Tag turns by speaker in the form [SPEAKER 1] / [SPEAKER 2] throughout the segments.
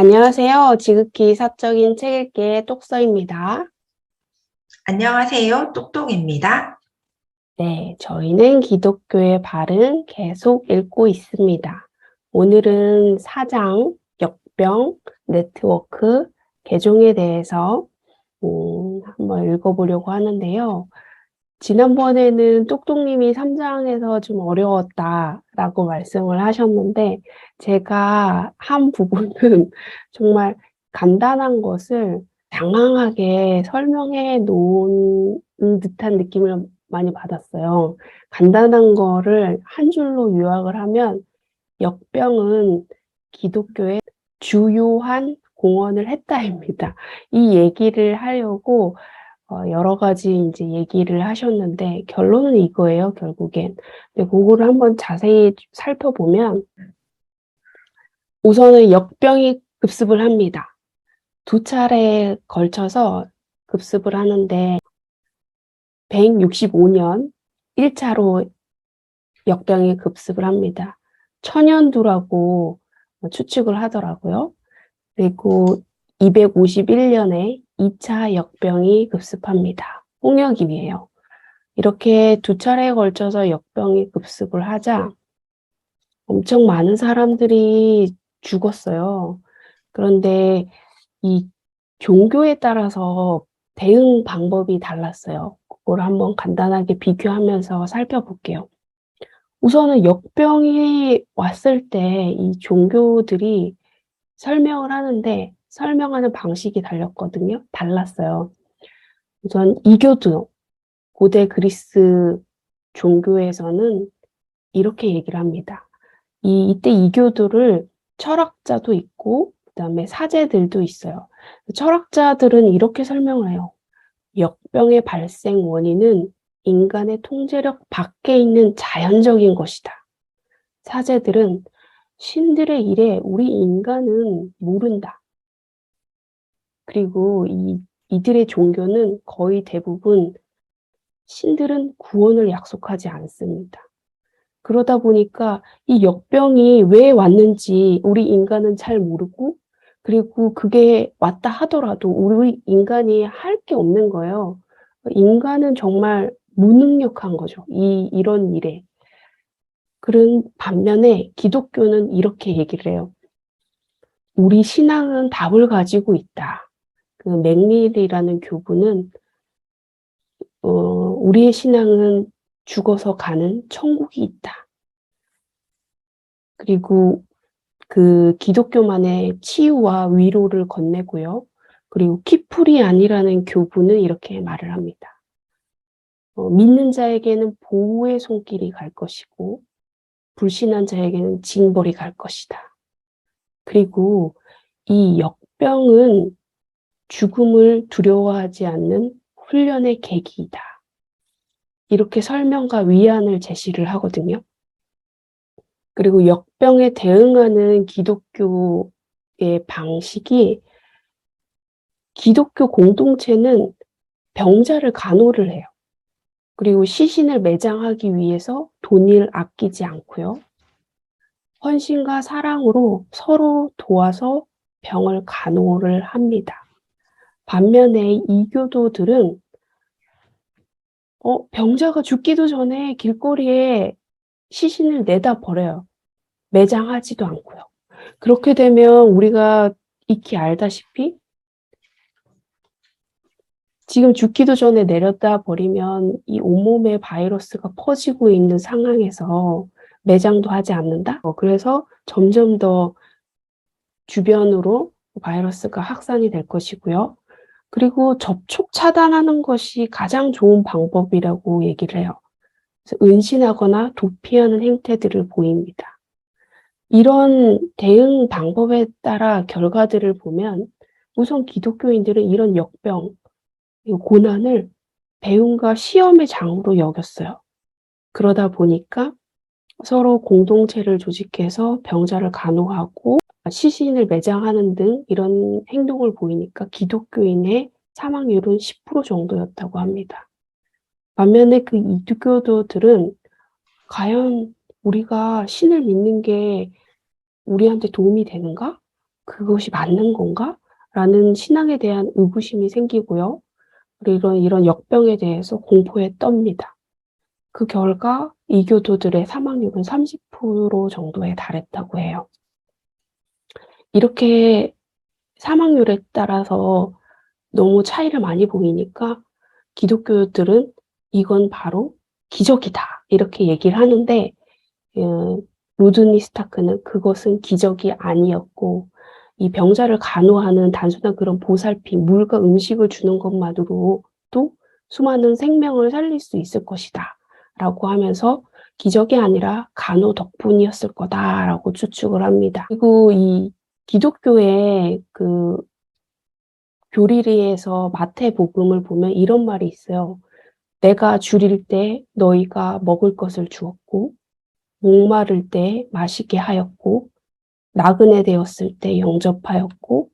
[SPEAKER 1] 안녕하세요. 지극히 사적인 책 읽기의 똑서입니다.
[SPEAKER 2] 안녕하세요. 똑똑입니다.
[SPEAKER 1] 네, 저희는 기독교의 발은 계속 읽고 있습니다. 오늘은 사장, 역병, 네트워크, 개종에 대해서 한번 읽어보려고 하는데요. 지난번에는 똑똑님이 3장에서 좀 어려웠다라고 말씀을 하셨는데, 제가 한 부분은 정말 간단한 것을 장황하게 설명해 놓은 듯한 느낌을 많이 받았어요. 간단한 거를 한 줄로 요약을 하면, 역병은 기독교의 주요한 공헌을 했다입니다. 이 얘기를 하려고 여러 가지 이제 얘기를 하셨는데 결론은 이거예요, 결국엔. 근데 그거를 한번 자세히 살펴보면 우선은 역병이 급습을 합니다. 두 차례에 걸쳐서 급습을 하는데 165년 1차로 역병이 급습을 합니다. 천연두라고 추측을 하더라고요. 그리고 251년에 2차 역병이 급습합니다. 홍역임이에요. 이렇게 두 차례에 걸쳐서 역병이 급습을 하자 엄청 많은 사람들이 죽었어요. 그런데 이 종교에 따라서 대응 방법이 달랐어요. 그걸 한번 간단하게 비교하면서 살펴볼게요. 우선은 역병이 왔을 때 이 종교들이 설명을 하는데 설명하는 방식이 달랐어요. 우선 이교도, 고대 그리스 종교에서는 이렇게 얘기를 합니다. 이때 이교도를 철학자도 있고 그다음에 사제들도 있어요. 철학자들은 이렇게 설명을 해요. 역병의 발생 원인은 인간의 통제력 밖에 있는 자연적인 것이다. 사제들은 신들의 일에 우리 인간은 모른다. 그리고 이들의 종교는 거의 대부분 신들은 구원을 약속하지 않습니다. 그러다 보니까 이 역병이 왜 왔는지 우리 인간은 잘 모르고, 그리고 그게 왔다 하더라도 우리 인간이 할 게 없는 거예요. 인간은 정말 무능력한 거죠. 이런 일에. 그런 반면에 기독교는 이렇게 얘기를 해요. 우리 신앙은 답을 가지고 있다. 그 맥릴이라는 교부는 우리의 신앙은 죽어서 가는 천국이 있다. 그리고 그 기독교만의 치유와 위로를 건네고요. 그리고 키프리안이라는 교부는 이렇게 말을 합니다. 믿는 자에게는 보호의 손길이 갈 것이고 불신한 자에게는 징벌이 갈 것이다. 그리고 이 역병은 죽음을 두려워하지 않는 훈련의 계기이다. 이렇게 설명과 위안을 제시를 하거든요. 그리고 역병에 대응하는 기독교의 방식이 기독교 공동체는 병자를 간호를 해요. 그리고 시신을 매장하기 위해서 돈을 아끼지 않고요. 헌신과 사랑으로 서로 도와서 병을 간호를 합니다. 반면에 이교도들은 병자가 죽기도 전에 길거리에 시신을 내다 버려요. 매장하지도 않고요. 그렇게 되면 우리가 익히 알다시피 지금 죽기도 전에 내려다 버리면 이 온몸에 바이러스가 퍼지고 있는 상황에서 매장도 하지 않는다? 그래서 점점 더 주변으로 바이러스가 확산이 될 것이고요. 그리고 접촉 차단하는 것이 가장 좋은 방법이라고 얘기를 해요. 그래서 은신하거나 도피하는 행태들을 보입니다. 이런 대응 방법에 따라 결과들을 보면 우선 기독교인들은 이런 역병, 고난을 배움과 시험의 장으로 여겼어요. 그러다 보니까 서로 공동체를 조직해서 병자를 간호하고 시신을 매장하는 등 이런 행동을 보이니까 기독교인의 사망률은 10% 정도였다고 합니다. 반면에 그 이교도들은 과연 우리가 신을 믿는 게 우리한테 도움이 되는가? 그것이 맞는 건가? 라는 신앙에 대한 의구심이 생기고요. 그리고 이런 역병에 대해서 공포에 떱니다. 그 결과 이교도들의 사망률은 30% 정도에 달했다고 해요. 이렇게 사망률에 따라서 너무 차이를 많이 보이니까 기독교들은 이건 바로 기적이다 이렇게 얘기를 하는데 루드니 스타크는 그것은 기적이 아니었고 이 병자를 간호하는 단순한 그런 보살핌, 물과 음식을 주는 것만으로도 수많은 생명을 살릴 수 있을 것이다 라고 하면서 기적이 아니라 간호 덕분이었을 거다라고 추측을 합니다. 그리고 이 기독교의 그 교리리에서 마태복음을 보면 이런 말이 있어요. 내가 줄일 때 너희가 먹을 것을 주었고 목마를 때 마시게 하였고 나그네 되었을 때 영접하였고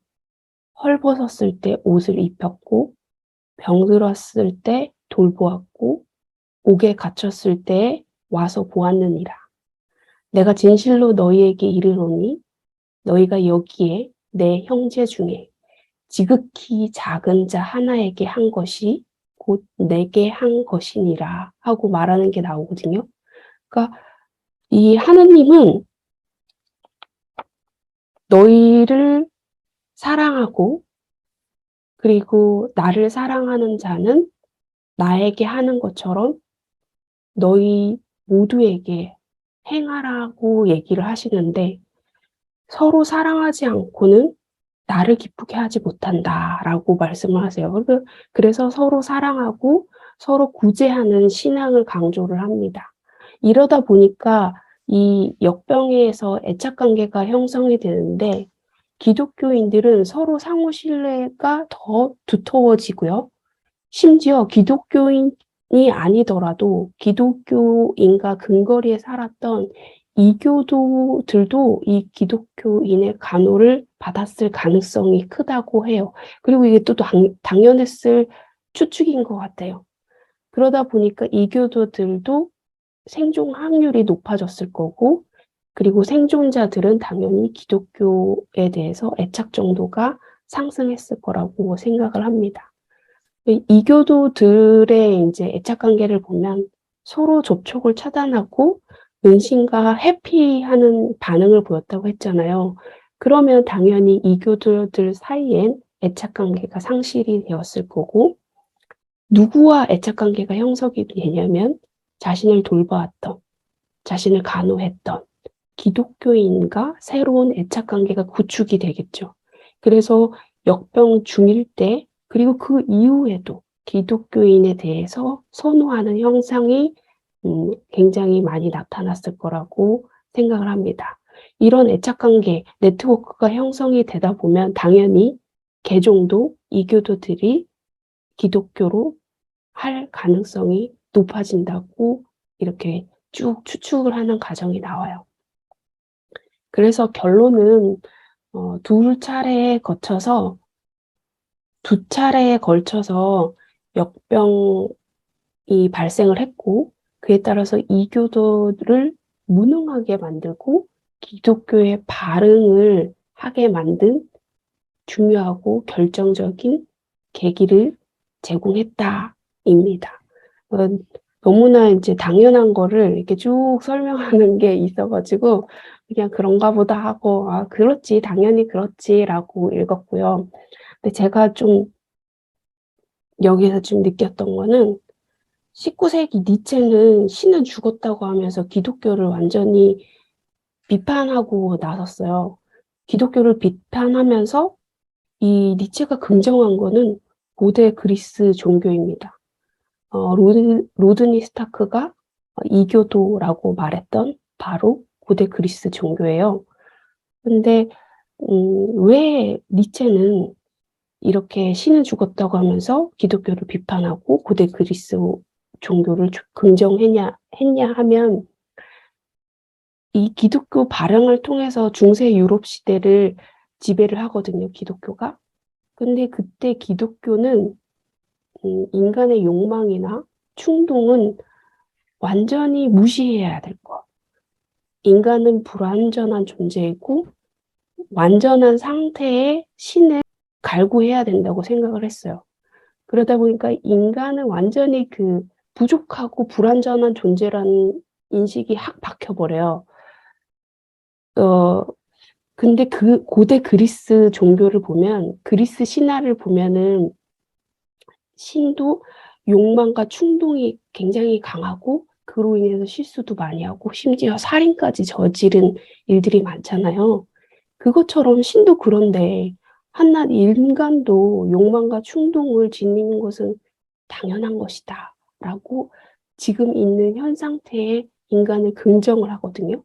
[SPEAKER 1] 헐벗었을 때 옷을 입혔고 병들었을 때 돌보았고 옥에 갇혔을 때 와서 보았느니라. 내가 진실로 너희에게 이르노니 너희가 여기에 내 형제 중에 지극히 작은 자 하나에게 한 것이 곧 내게 한 것이니라 하고 말하는 게 나오거든요. 그러니까 이 하느님은 너희를 사랑하고 그리고 나를 사랑하는 자는 나에게 하는 것처럼 너희 모두에게 행하라고 얘기를 하시는데 서로 사랑하지 않고는 나를 기쁘게 하지 못한다라고 말씀을 하세요. 그래서 서로 사랑하고 서로 구제하는 신앙을 강조를 합니다. 이러다 보니까 이 역병에서 애착관계가 형성이 되는데 기독교인들은 서로 상호 신뢰가 더 두터워지고요. 심지어 기독교인이 아니더라도 기독교인과 근거리에 살았던 이교도들도 이 기독교인의 간호를 받았을 가능성이 크다고 해요. 그리고 이게 또 당연했을 추측인 것 같아요. 그러다 보니까 이교도들도 생존 확률이 높아졌을 거고 그리고 생존자들은 당연히 기독교에 대해서 애착 정도가 상승했을 거라고 생각을 합니다. 이교도들의 이제 애착 관계를 보면 서로 접촉을 차단하고 은신과 회피하는 반응을 보였다고 했잖아요. 그러면 당연히 이교도들 사이엔 애착 관계가 상실이 되었을 거고 누구와 애착 관계가 형성이 되냐면 자신을 돌보았던, 자신을 간호했던 기독교인과 새로운 애착 관계가 구축이 되겠죠. 그래서 역병 중일 때 그리고 그 이후에도 기독교인에 대해서 선호하는 형상이 굉장히 많이 나타났을 거라고 생각을 합니다. 이런 애착관계, 네트워크가 형성이 되다 보면 당연히 개종도 이교도들이 기독교로 할 가능성이 높아진다고 이렇게 쭉 추측을 하는 과정이 나와요. 그래서 결론은 두 차례에 걸쳐서 역병이 발생을 했고 그에 따라서 이교도를 무능하게 만들고 기독교의 발흥을 하게 만든 중요하고 결정적인 계기를 제공했다입니다. 너무나 이제 당연한 거를 이렇게 쭉 설명하는 게 있어가지고 그냥 그런가 보다 하고 아 그렇지 당연히 그렇지라고 읽었고요. 근데 제가 좀 여기서 좀 느꼈던 거는 19세기 니체는 신은 죽었다고 하면서 기독교를 완전히 비판하고 나섰어요. 기독교를 비판하면서 이 니체가 긍정한 거는 고대 그리스 종교입니다. 로드니 스타크가 이교도라고 말했던 바로 고대 그리스 종교예요. 근데 왜 니체는 이렇게 신은 죽었다고 하면서 기독교를 비판하고 고대 그리스 종교를 긍정했냐 하면 이 기독교 발흥을 통해서 중세 유럽 시대를 지배를 하거든요, 기독교가. 근데 그때 기독교는 인간의 욕망이나 충동은 완전히 무시해야 될 것. 인간은 불완전한 존재이고 완전한 상태의 신을 갈구해야 된다고 생각을 했어요. 그러다 보니까 인간은 완전히 그 부족하고 불완전한 존재라는 인식이 확 박혀버려요. 근데 그 고대 그리스 종교를 보면, 그리스 신화를 보면은 신도 욕망과 충동이 굉장히 강하고 그로 인해서 실수도 많이 하고 심지어 살인까지 저지른 일들이 많잖아요. 그것처럼 신도 그런데 한낱 인간도 욕망과 충동을 지니는 것은 당연한 것이다 라고 지금 있는 현 상태의 인간을 긍정을 하거든요.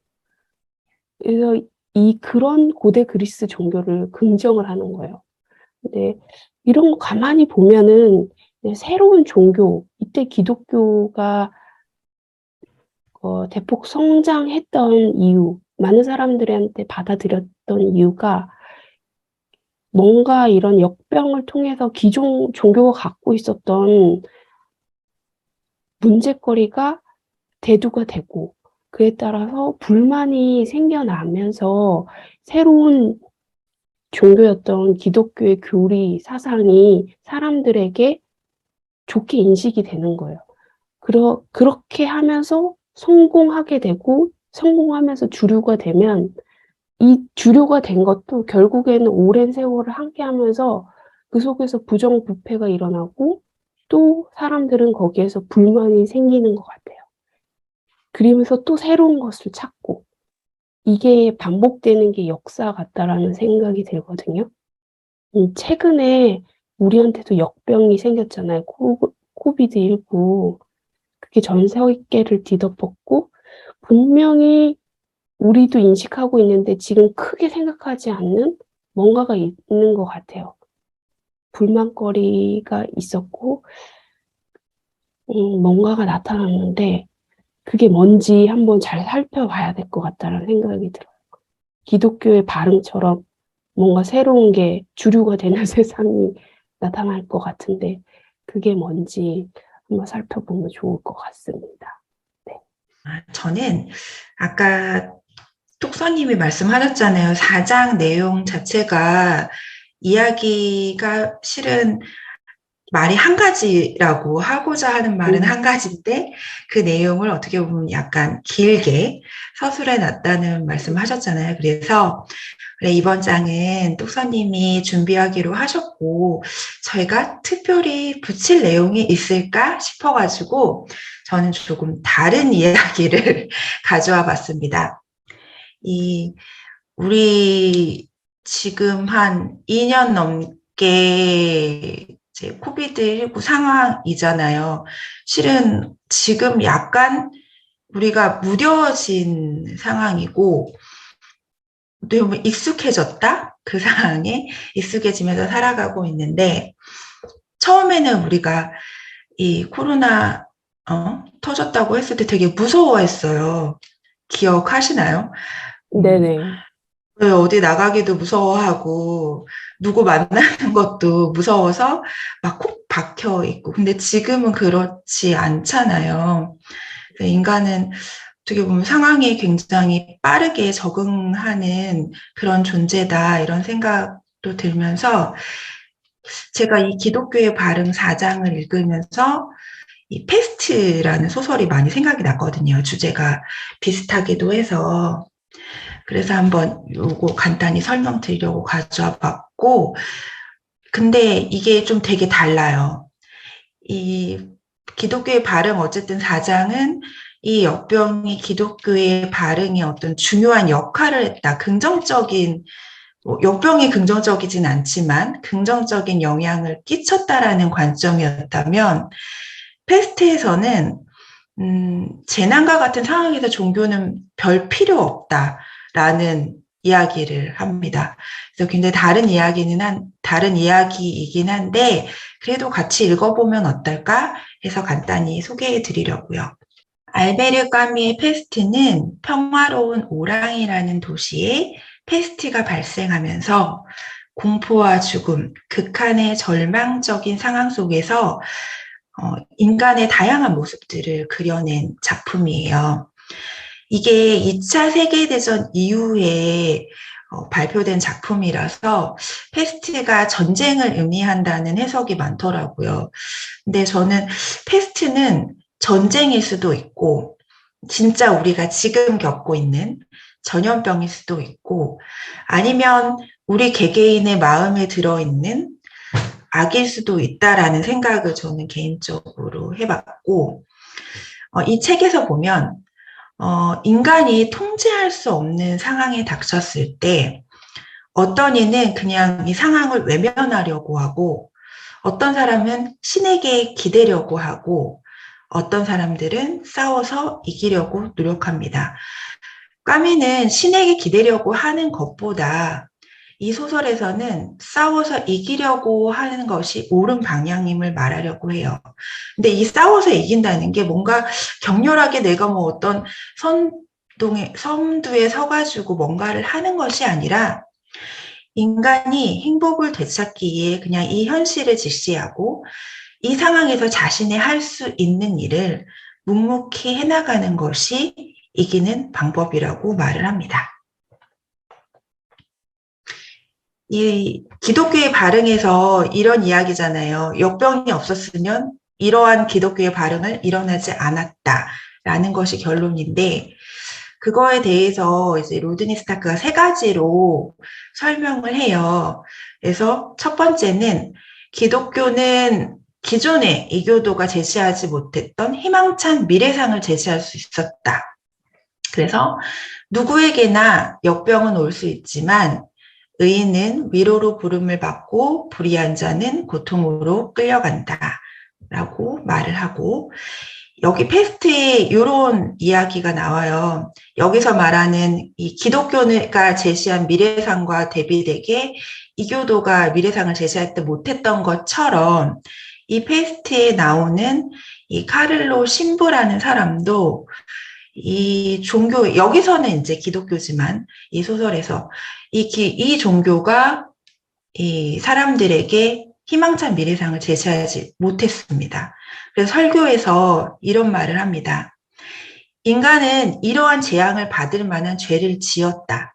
[SPEAKER 1] 그래서 그런 고대 그리스 종교를 긍정을 하는 거예요. 근데 이런 거 가만히 보면은 새로운 종교, 이때 기독교가 대폭 성장했던 이유, 많은 사람들한테 받아들였던 이유가 뭔가 이런 역병을 통해서 기존 종교가 갖고 있었던 문제거리가 대두가 되고 그에 따라서 불만이 생겨나면서 새로운 종교였던 기독교의 교리 사상이 사람들에게 좋게 인식이 되는 거예요. 그렇게 하면서 성공하게 되고 성공하면서 주류가 되면 이 주류가 된 것도 결국에는 오랜 세월을 함께하면서 그 속에서 부정부패가 일어나고 또 사람들은 거기에서 불만이 생기는 것 같아요. 그러면서 또 새로운 것을 찾고 이게 반복되는 게 역사 같다라는 생각이 들거든요. 최근에 우리한테도 역병이 생겼잖아요. 코비드19. 그게 전 세계를 뒤덮었고 분명히 우리도 인식하고 있는데 지금 크게 생각하지 않는 뭔가가 있는 것 같아요. 불만거리가 있었고 뭔가가 나타났는데 그게 뭔지 한번 잘 살펴봐야 될 것 같다는 생각이 들어요. 기독교의 발흥처럼 뭔가 새로운 게 주류가 되는 세상이 나타날 것 같은데 그게 뭔지 한번 살펴보면 좋을 것 같습니다. 네.
[SPEAKER 2] 저는 아까 톡서님이 말씀하셨잖아요. 4장 내용 자체가 이야기가 실은 말이 한 가지라고 하고자 하는 말은 한 가지인데 그 내용을 어떻게 보면 약간 길게 서술해 놨다는 말씀하셨잖아요. 그래서 이번 장은 뚝서님이 준비하기로 하셨고 저희가 특별히 붙일 내용이 있을까 싶어가지고 저는 조금 다른 이야기를 가져와 봤습니다. 우리 지금 한 2년 넘게 이제 코비드19 상황이잖아요. 실은 지금 약간 우리가 무뎌진 상황이고 너무 익숙해졌다? 그 상황에 익숙해지면서 살아가고 있는데 처음에는 우리가 이 코로나 터졌다고 했을 때 되게 무서워했어요. 기억하시나요?
[SPEAKER 1] 네네.
[SPEAKER 2] 어디 나가기도 무서워하고 누구 만나는 것도 무서워서 막 콕 박혀 있고 근데 지금은 그렇지 않잖아요. 인간은 어떻게 보면 상황에 굉장히 빠르게 적응하는 그런 존재다 이런 생각도 들면서 제가 이 기독교의 발흥 4장을 읽으면서 이 패스트라는 소설이 많이 생각이 났거든요. 주제가 비슷하기도 해서 그래서 한번 요거 간단히 설명드리려고 가져와 봤고 근데 이게 좀 되게 달라요. 이 기독교의 발흥 어쨌든 4장은 이 역병이 기독교의 발흥에 어떤 중요한 역할을 했다. 긍정적인 역병이 긍정적이진 않지만 긍정적인 영향을 끼쳤다라는 관점이었다면 페스트에서는 재난과 같은 상황에서 종교는 별 필요 없다라는 이야기를 합니다. 그래서 굉장히 다른 이야기이긴 한데 그래도 같이 읽어보면 어떨까 해서 간단히 소개해 드리려고요. 알베르 까미의 페스트는 평화로운 오랑이라는 도시에 페스트가 발생하면서 공포와 죽음, 극한의 절망적인 상황 속에서 인간의 다양한 모습들을 그려낸 작품이에요. 이게 2차 세계대전 이후에 발표된 작품이라서 패스트가 전쟁을 의미한다는 해석이 많더라고요. 근데 저는 패스트는 전쟁일 수도 있고 진짜 우리가 지금 겪고 있는 전염병일 수도 있고 아니면 우리 개개인의 마음에 들어있는 악일 수도 있다라는 생각을 저는 개인적으로 해봤고 이 책에서 보면 인간이 통제할 수 없는 상황에 닥쳤을 때 어떤 이는 그냥 이 상황을 외면하려고 하고 어떤 사람은 신에게 기대려고 하고 어떤 사람들은 싸워서 이기려고 노력합니다. 까미는 신에게 기대려고 하는 것보다 이 소설에서는 싸워서 이기려고 하는 것이 옳은 방향임을 말하려고 해요. 근데 이 싸워서 이긴다는 게 뭔가 격렬하게 내가 뭐 어떤 섬두에 서가지고 뭔가를 하는 것이 아니라 인간이 행복을 되찾기 위해 그냥 이 현실을 직시하고 이 상황에서 자신이 할 수 있는 일을 묵묵히 해나가는 것이 이기는 방법이라고 말을 합니다. 이 기독교의 발흥에서 이런 이야기잖아요. 역병이 없었으면 이러한 기독교의 발흥을 일어나지 않았다라는 것이 결론인데 그거에 대해서 이제 로드니 스타크가 3가지로 설명을 해요. 그래서 첫 번째는 기독교는 기존의 이교도가 제시하지 못했던 희망찬 미래상을 제시할 수 있었다. 그래서 누구에게나 역병은 올 수 있지만 의인은 위로로 부름을 받고 불의한 자는 고통으로 끌려간다 라고 말을 하고 여기 패스트에 이런 이야기가 나와요. 여기서 말하는 이 기독교가 제시한 미래상과 대비되게 이교도가 미래상을 제시할 때 못했던 것처럼 이 패스트에 나오는 이 카를로 신부라는 사람도 이 종교, 여기서는 이제 기독교지만 이 소설에서 이 종교가 이 사람들에게 희망찬 미래상을 제시하지 못했습니다. 그래서 설교에서 이런 말을 합니다. 인간은 이러한 재앙을 받을 만한 죄를 지었다.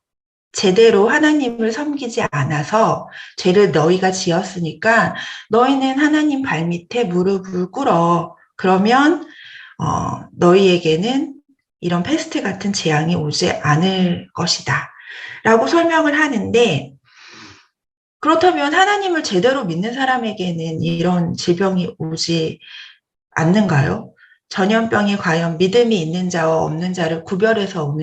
[SPEAKER 2] 제대로 하나님을 섬기지 않아서 죄를 너희가 지었으니까 너희는 하나님 발밑에 무릎을 꿇어. 그러면 너희에게는 이런 패스트 같은 재앙이 오지 않을 것이다. 라고 설명을 하는데 그렇다면 하나님을 제대로 믿는 사람에게는 이런 질병이 오지 않는가요? 전염병이 과연 믿음이 있는 자와 없는 자를 구별해서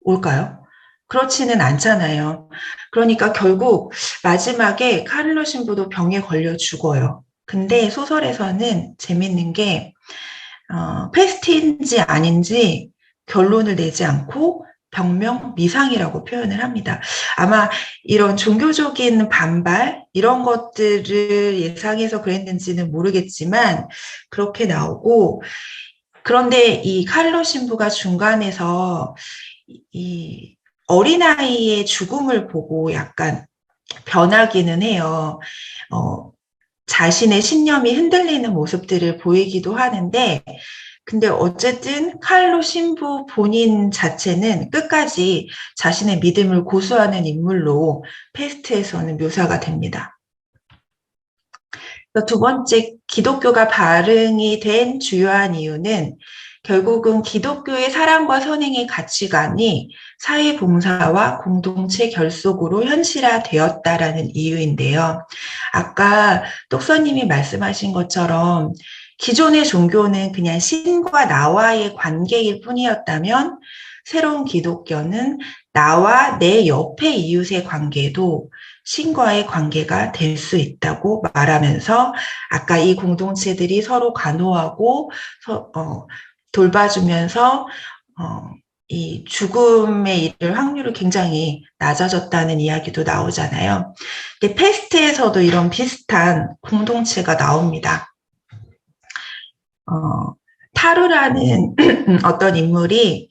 [SPEAKER 2] 올까요? 그렇지는 않잖아요. 그러니까 결국 마지막에 카를로 신부도 병에 걸려 죽어요. 근데 소설에서는 재밌는 게 패스트인지 아닌지 결론을 내지 않고 병명 미상이라고 표현을 합니다. 아마 이런 종교적인 반발 이런 것들을 예상해서 그랬는지는 모르겠지만 그렇게 나오고 그런데 이 카를로 신부가 중간에서 이 어린아이의 죽음을 보고 약간 변하기는 해요. 자신의 신념이 흔들리는 모습들을 보이기도 하는데 근데 어쨌든 카를로 신부 본인 자체는 끝까지 자신의 믿음을 고수하는 인물로 페스트에서는 묘사가 됩니다. 두 번째, 기독교가 발흥이 된 주요한 이유는 결국은 기독교의 사랑과 선행의 가치관이 사회봉사와 공동체 결속으로 현실화되었다라는 이유인데요. 아까 똑서님이 말씀하신 것처럼 기존의 종교는 그냥 신과 나와의 관계일 뿐이었다면 새로운 기독교는 나와 내 옆의 이웃의 관계도 신과의 관계가 될 수 있다고 말하면서 아까 이 공동체들이 서로 간호하고 돌봐주면서 이 죽음에 이를 확률이 굉장히 낮아졌다는 이야기도 나오잖아요. 근데 패스트에서도 이런 비슷한 공동체가 나옵니다. 타루라는 어떤 인물이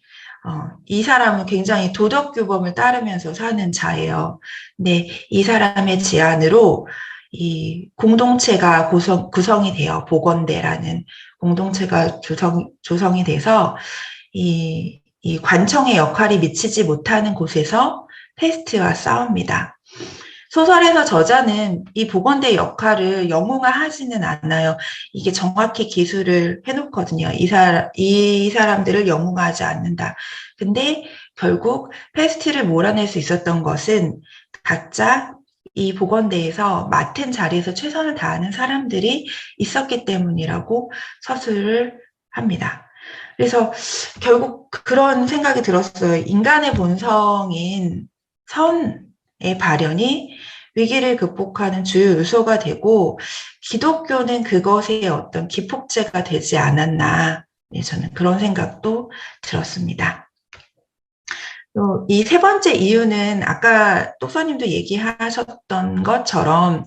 [SPEAKER 2] 이 사람은 굉장히 도덕규범을 따르면서 사는 자예요. 근데 이 사람의 제안으로 이 공동체가 구성이 돼요. 보건대라는 공동체가 조성이 돼서 이 관청의 역할이 미치지 못하는 곳에서 패스트와 싸웁니다. 소설에서 저자는 이 보건대 역할을 영웅화하지는 않아요. 이게 정확히 기술을 해놓거든요. 이 사람들을 영웅화하지 않는다. 근데 결국 패스트를 몰아낼 수 있었던 것은 각자 이 보건대에서 맡은 자리에서 최선을 다하는 사람들이 있었기 때문이라고 서술을 합니다. 그래서 결국 그런 생각이 들었어요. 인간의 본성인 선의 발현이 위기를 극복하는 주요 요소가 되고 기독교는 그것의 어떤 기폭제가 되지 않았나. 저는 그런 생각도 들었습니다. 이 세 번째 이유는 아까 똑서님도 얘기하셨던 것처럼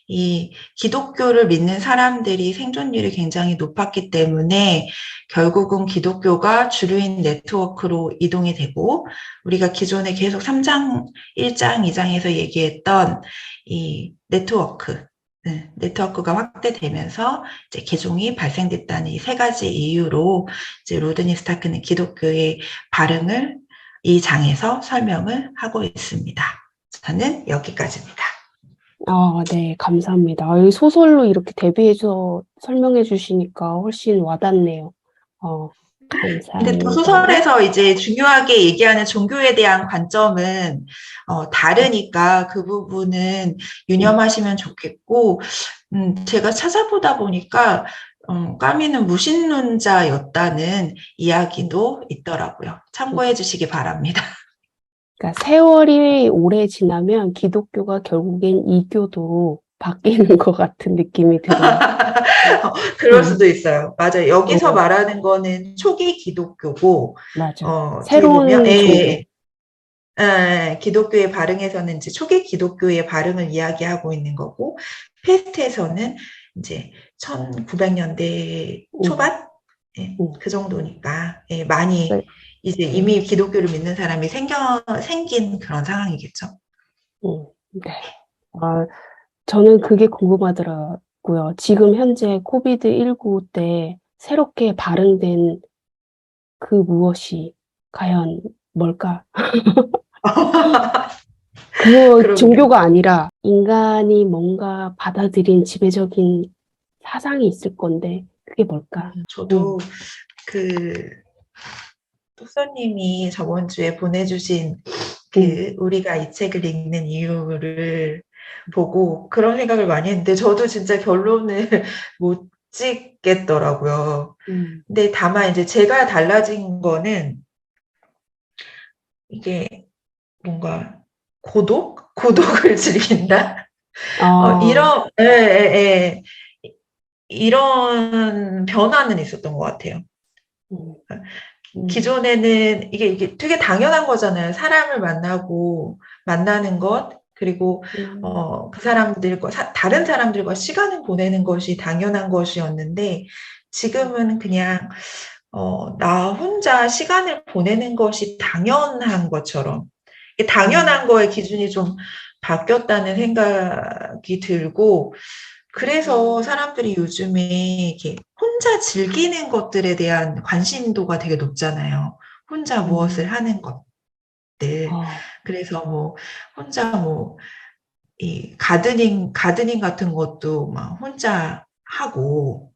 [SPEAKER 2] 이 기독교를 믿는 사람들이 생존율이 굉장히 높았기 때문에 결국은 기독교가 주류인 네트워크로 이동이 되고 우리가 기존에 계속 3장, 1장, 2장에서 얘기했던 이 네트워크가 확대되면서 이제 개종이 발생됐다는 이 세 가지 이유로 이제 로드니 스타크는 기독교의 발흥을 이 장에서 설명을 하고 있습니다. 저는 여기까지입니다.
[SPEAKER 1] 네, 감사합니다. 이 소설로 이렇게 대비해서 설명해 주시니까 훨씬 와닿네요.
[SPEAKER 2] 근데 또
[SPEAKER 1] 감사합니다.
[SPEAKER 2] 소설에서 이제 중요하게 얘기하는 종교에 대한 관점은 다르니까 그 부분은 유념하시면 좋겠고, 제가 찾아보다 보니까 까미는 무신론자였다는 이야기도 있더라고요. 참고해 주시기 바랍니다.
[SPEAKER 1] 그러니까 세월이 오래 지나면 기독교가 결국엔 이교도로 바뀌는 것 같은 느낌이 들어요.
[SPEAKER 2] 그럴 수도 있어요. 맞아요. 여기서
[SPEAKER 1] 어,
[SPEAKER 2] 말하는 거는 초기 기독교고,
[SPEAKER 1] 맞아.
[SPEAKER 2] 어떻게 보면,
[SPEAKER 1] 새로운 종교.
[SPEAKER 2] 기독교의 발흥에서는 이제 초기 기독교의 발흥을 이야기하고 있는 거고, 페스트에서는 이제 1900년대 초반? 그 정도니까, 많이
[SPEAKER 1] 네.
[SPEAKER 2] 이제 이미 기독교를 믿는 사람이 생긴 그런 상황이겠죠.
[SPEAKER 1] 네. 저는 그게 궁금하더라고요. 지금 현재 코비드19 때 새롭게 발행된 그 무엇이 과연 뭘까? 그거
[SPEAKER 2] 그러게요.
[SPEAKER 1] 종교가 아니라 인간이 뭔가 받아들인 지배적인 사상이 있을 건데 그게 뭘까?
[SPEAKER 2] 저도 똑서님이 저번 주에 보내주신 우리가 이 책을 읽는 이유를 보고 그런 생각을 많이 했는데 저도 진짜 결론을 못 짓겠더라고요. 근데 다만 이제 제가 달라진 거는 이게 뭔가 고독을 즐긴다? 이런 변화는 있었던 것 같아요. 기존에는 이게 되게 당연한 거잖아요. 사람을 만나는 것, 그리고, 그 다른 사람들과 시간을 보내는 것이 당연한 것이었는데, 지금은 그냥, 나 혼자 시간을 보내는 것이 당연한 것처럼, 당연한 거의 기준이 좀 바뀌었다는 생각이 들고, 그래서 사람들이 요즘에 이렇게 혼자 즐기는 것들에 대한 관심도가 되게 높잖아요. 혼자 무엇을 하는 것들. 그래서 혼자 이 가드닝 같은 것도 막 혼자 하고,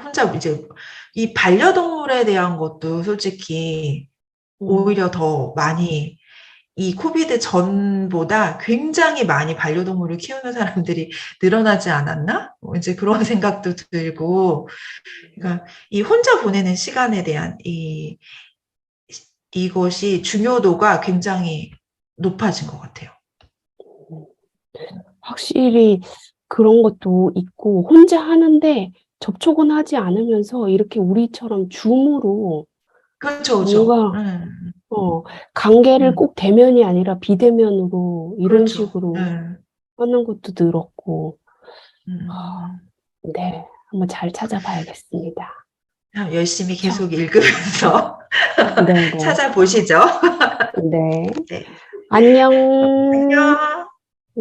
[SPEAKER 2] 혼자 이제 이 반려동물에 대한 것도 솔직히 오히려 더 많이 이 코비드 전보다 굉장히 많이 반려동물을 키우는 사람들이 늘어나지 않았나? 이제 그런 생각도 들고, 그러니까 이 혼자 보내는 시간에 대한 이것이 중요도가 굉장히 높아진 것 같아요.
[SPEAKER 1] 확실히 그런 것도 있고 혼자 하는데 접촉은 하지 않으면서 이렇게 우리처럼 줌으로
[SPEAKER 2] 그렇죠.
[SPEAKER 1] 뭔가 관계를 꼭 대면이 아니라 비대면으로 이런
[SPEAKER 2] 그렇죠.
[SPEAKER 1] 식으로 하는 것도 늘었고 네, 한번 잘 찾아봐야겠습니다.
[SPEAKER 2] 열심히 계속 읽으면서
[SPEAKER 1] 네, 네.
[SPEAKER 2] 찾아보시죠.
[SPEAKER 1] 네.
[SPEAKER 2] 네.
[SPEAKER 1] 안녕.
[SPEAKER 2] 안녕.